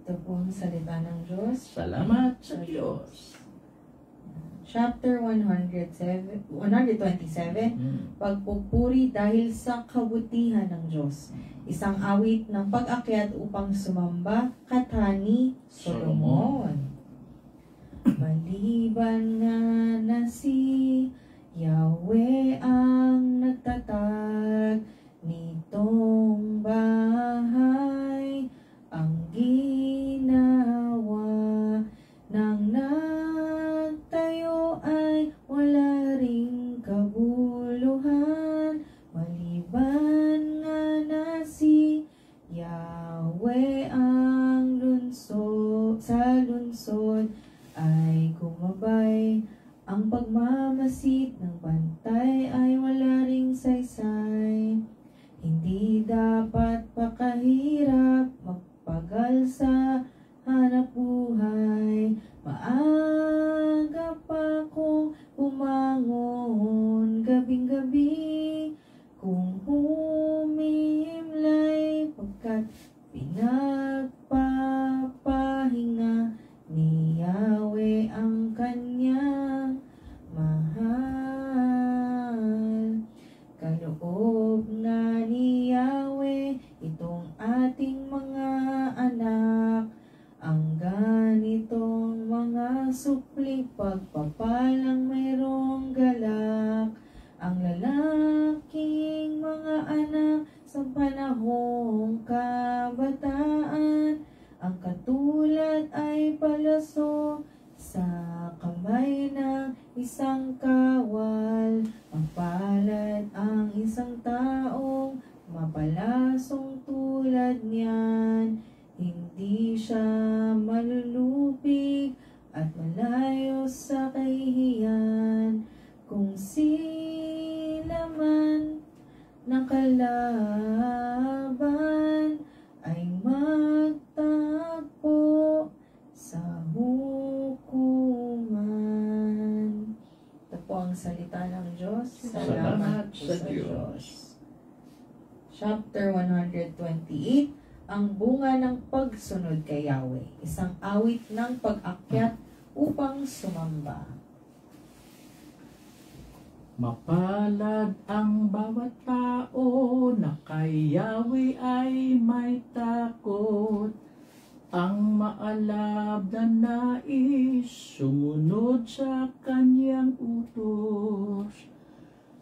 Ito po ang salita ng Diyos. Salamat sa Diyos. Chapter 127, Pagpupuri dahil sa kabutihan ng Diyos. Isang awit ng pag-akyat upang sumamba, katani Solomon. Maliban nga na si Yahweh ang nagtatag nitong bahay, ang ginawa ng nagtayo ay wala ring kabuluhan. Maliban nga na si Yahweh ang sa lunsod ay gumabay, ang pagmamasid ng bantay ay wala ring saysay. Hindi dapat pakahirap magpagal sa hanap buhay. Maaga pa kung umangon, gabing-gabi kung humimlay, pagkat pinagpapahinga ni Yahweh ang kanyang mahal. Kaloob nga ni Yahweh itong ating mga anak, ang ganitong mga supling pagpapalang mayroong galak. Ang lalaking mga anak sa panahong kabataan, ang katulad ay palaso sa kamay ng isang kawal. Mapalad ang isang taong mapalasong tulad niyan. Hindi siya malulupig at malayo sa kahihiyan. Kung sila man nakalaban ay magtagpo sa hukuman. Ito po ang salita ng Diyos. Salamat po sa Diyos. Chapter 128, ang bunga ng pagsunod kay Yahweh. Isang awit ng pag-akyat upang sumamba. Mapalad ang bawat tao na kay Yahweh ay may takot. Ang maalab na nais sumunod sa kanyang utos.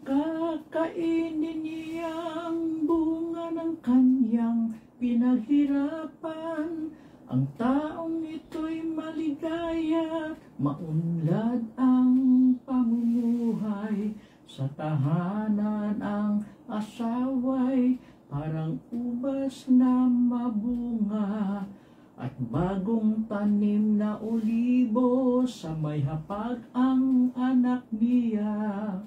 Kakainin niya ang bunga ng kanyang pinaghirapan. Ang taong ito'y maligaya, maunlad ang pamumuhay. Sa tahanan ang asaway, parang ubas na mabunga. At bagong tanim na olibo, sa may hapag ang anak niya.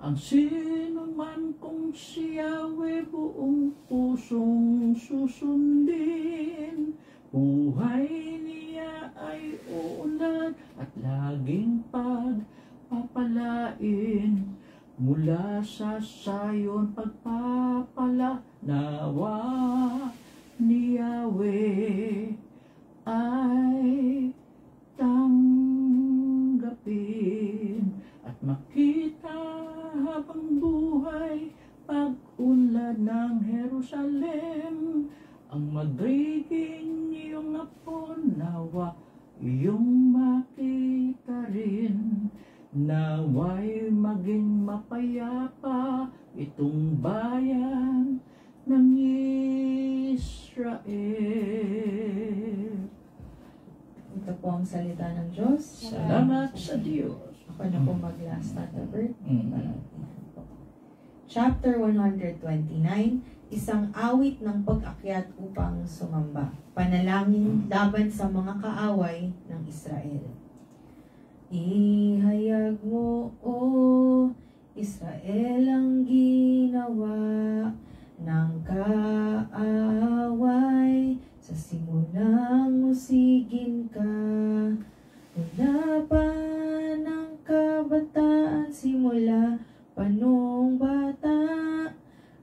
Ang sino man kung si Yahweh buong pusong susundin, buhay niya ay uunlad at laging pagpapalain. Mula sa sayon pagpapala nawa ni Yahweh ay tanggapin at makita habang buhay pag-unlad ng Jerusalem. Ang magiging iyong apo nawa iyong makita rin. Nawa'y maging mapayapa itong bayan ng Israel. Ito po ang salita ng Diyos. Salamat sa Diyos. Ako na po mag-last at the bird. Mm. Chapter 129, isang awit ng pag-akyat upang sumamba. Panalangin laban sa mga kaaway ng Israel. Ihayag mo, O Israel, ang ginawa ng kaaway. Sa simulang musigin ka, mula pa ng kabataan, simula panong bata,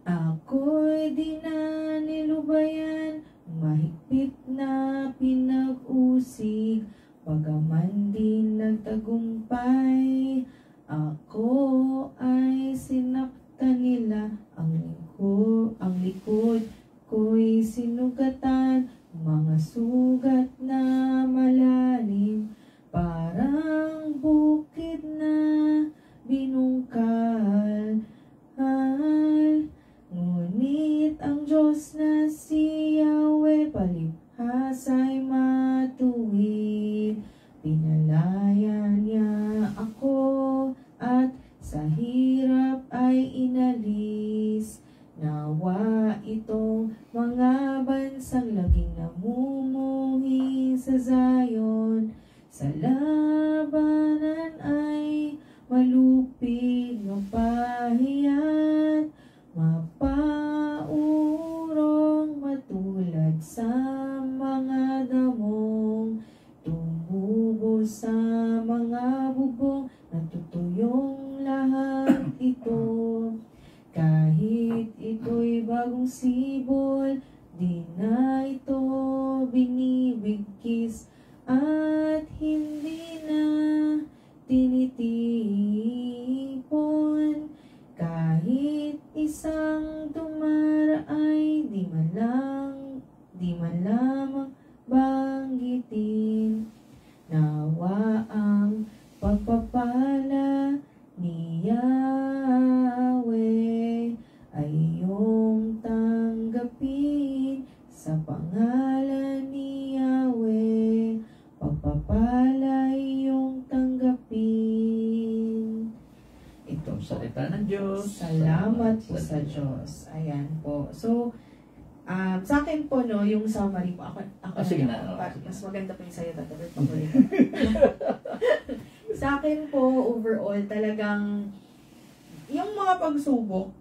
ako'y di na nilubayan, mahigpit na pinag-usig, bagaman din nagtagumpay, ako ay sinaktan nila, ang likod ko'y sinugatan, mga sugat na malalim, parang bukid na binungkal. Ngunit ang Diyos na si Yahweh, palibhas ay matuwid. Pinalaya niya ako at sa hirap ay inalis. Nawa itong mga bansang laging namumuhi sa Zion. Sa labanan ay malupig, mapahiyan, mapaurong, matulad sa mga damong tumubo sa mga bubong, natutuyong lahat ito. Kahit ito'y bagong sibol, di na ito binibigkis at hindi na tinitipon. Kahit isang tumara ay di man lamang banggitin. Nawa ang pagpapala ni Yahweh ay iyong tanggapin. Sa pangalan ni Yahweh, pagpapala iyong tanggapin. Ito Ang salita ng Diyos. Salamat po sa Diyos. Ayan po. So, sa akin po, no, yung summary po, ako sige na. mas maganda po yung sa'yo, Tataber. Sa akin po, overall, talagang, yung mga pagsubok,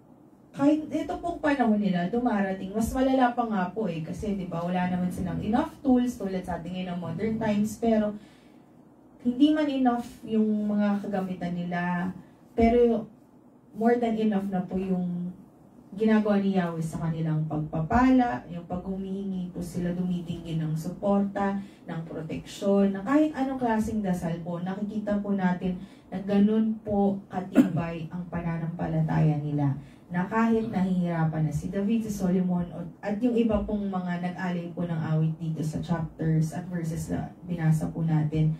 kahit ito pong panahon nila, dumarating, mas malala pa nga po eh, kasi di ba wala naman silang enough tools, tulad sa ating ngayon ng modern times, pero, hindi man enough yung mga kagamitan nila, pero, more than enough na po yung ginagawa ni Yahweh sa kanilang pagpapala, yung pag humihingi po sila dumitingin ng suporta, ng proteksyon, na kahit anong klaseng dasal po, nakikita po natin na ganun po katibay ang pananampalataya nila. Na kahit nahihirapan na si David, si Solomon, at yung iba pong mga nag-alay po ng awit dito sa chapters at verses na binasa po natin,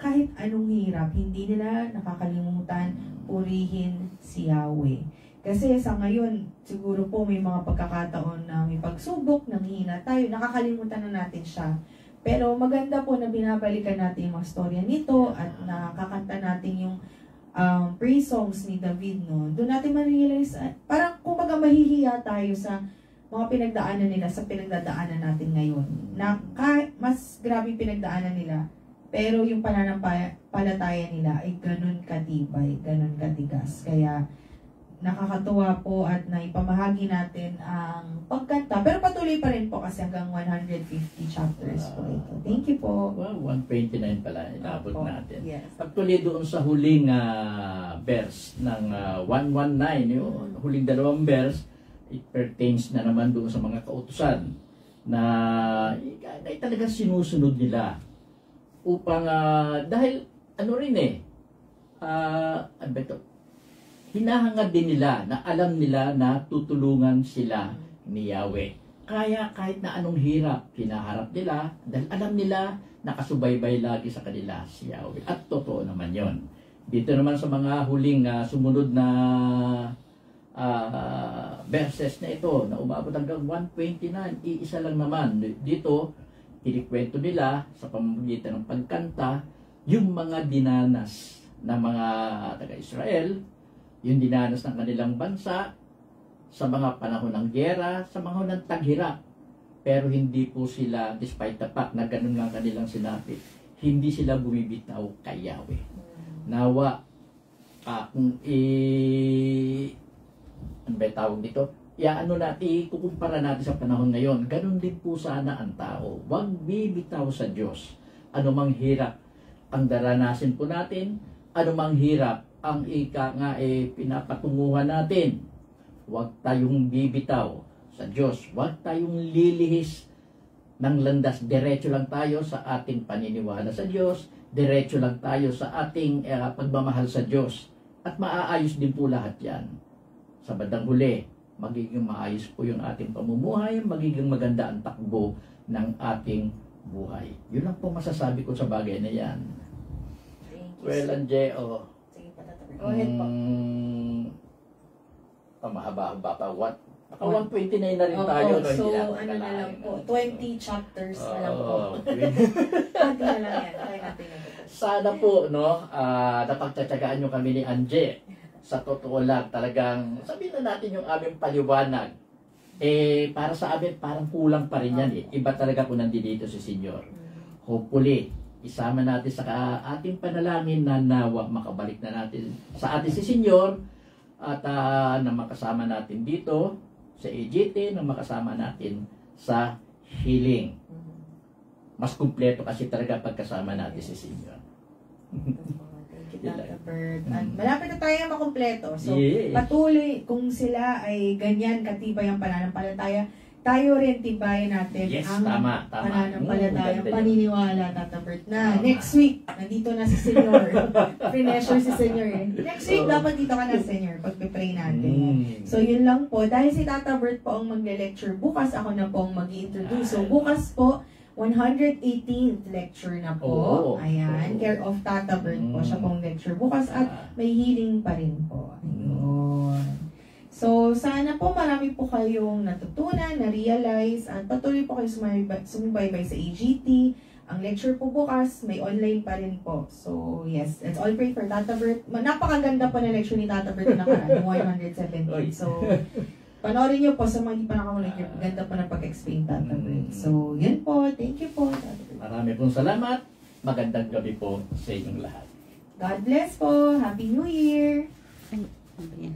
kahit anong hirap, hindi nila nakakalimutan purihin si Yahweh. Kasi sa ngayon, siguro po may mga pagkakataon na may pagsubok, nanghihina tayo, nakakalimutan na natin siya. Pero maganda po na binabalikan natin yung mga storya nito at nakakanta natin yung praise songs ni David, no? Doon natin ma-realize, parang kumbaga mahihiya tayo sa mga pinagdaanan nila sa pinagdadaanan natin ngayon. Na mas grabe pinagdaanan nila, pero yung pananampalataya nila ay ganun katibay, ganun katigas. Kaya nakakatuwa po at naipamahagi natin ang pagkanta. Pero patuloy pa rin po kasi hanggang 150 chapters po ito. Thank you po. Wow, 129 pala, inabot Opo. natin. Yes. Actually, doon sa huling verse ng 119, yung huling dalawang verse, it pertains na naman doon sa mga kautusan na talagang sinusunod nila upang, dahil ano rin ano ba ito? Hinahangad din nila na alam nila na tutulungan sila ni Yahweh. Kaya kahit na anong hirap hinaharap nila, dahil alam nila nakasubaybay lagi sa kanila si Yahweh. At totoo naman yon. Dito naman sa mga huling sumunod na verses na ito, na umabot hanggang 129, iisa lang naman. Dito, inikwento nila sa pamamagitan ng pagkanta, yung mga dinanas ng mga taga-Israel, yung dinanas ng kanilang bansa, sa mga panahon ng giyera, sa mga panahon ng taghirap. Pero hindi po sila, despite the fact na ganun nga kanilang sinabi, hindi sila bumibitaw kay Yahweh. Nawa, kung ano ba tawag dito? Ano natin, ikukumpara natin sa panahon ngayon, ganun din po sana ang tao. Huwag bibitaw sa Diyos. Anumang hirap ang daranasin po natin, anumang hirap ang pinapatunguhan natin. Huwag tayong bibitaw sa Diyos. Huwag tayong lilihis ng landas. Diretso lang tayo sa ating paniniwala sa Diyos. Diretso lang tayo sa ating pagmamahal sa Diyos. At maaayos din po lahat yan. Sa bandang huli, magiging maayos po yung ating pamumuhay, magiging maganda ang takbo ng ating buhay. Yun lang po masasabi ko sa bagay na yan. Thank you. Well, Anje, Sige, patatabi. Go ahead po. Mahaba-haba pa. Naka 129 na rin tayo. Opo, so ano na lang po, 20 chapters na lang po. Konti na lang yan. Try natin na ito. Sana po, napagtsatsagaan nyo kami ni Anje. Sa totoo lang, talagang sabihin na natin yung aming paliwanag. Para sa amin, parang kulang pa rin yan. Iba talaga kung nandito si Senyor. Hopefully, isama natin sa ating panalangin na nawa makabalik na natin sa atin si Senyor at na makasama natin dito sa AGT, na makasama natin sa healing. Mas kumpleto kasi talaga pagkasama natin si Senyor. Thank you, Dr. Bird. At malapit na tayo makumpleto. So, Yes. patuloy kung sila ay ganyan katibay ang pananampalataya, tayo rin tibayin natin Yes, ang tama. pananampalataya, Ganda yun. paniniwala, Dr. Bird, na Tama. next week, nandito na si Senyor. Pre-measure si Senyor eh. Next week, dapat dito ka na, Senyor, pag-pray natin. So, yun lang po. Dahil si Tata Bert po ang magle-lecture, bukas ako na po ang mag-i-introduce. So, bukas po, 118th lecture na po. Oo. Ayan, care of Tata Bert po. Siya pong lecture bukas at may healing pa rin po. Ayun. So, sana po marami po kayong natutunan, na-realize, at patuloy po kayo sumubaybay sa AGT. Ang lecture po bukas, may online pa rin po. So, yes, let's all pray for Tata Bert. Napakaganda po na lecture ni Tata Bert na nakaraan, 117. So, panoorin niyo po sa mga hindi pa nakakulit. Ganda po na pag-explain, Tata Bert. So, yun po. Thank you po, Tata Bert. Marami pong salamat. Magandang gabi po sa inyong lahat. God bless po. Happy New Year. Ay, ano ba yan?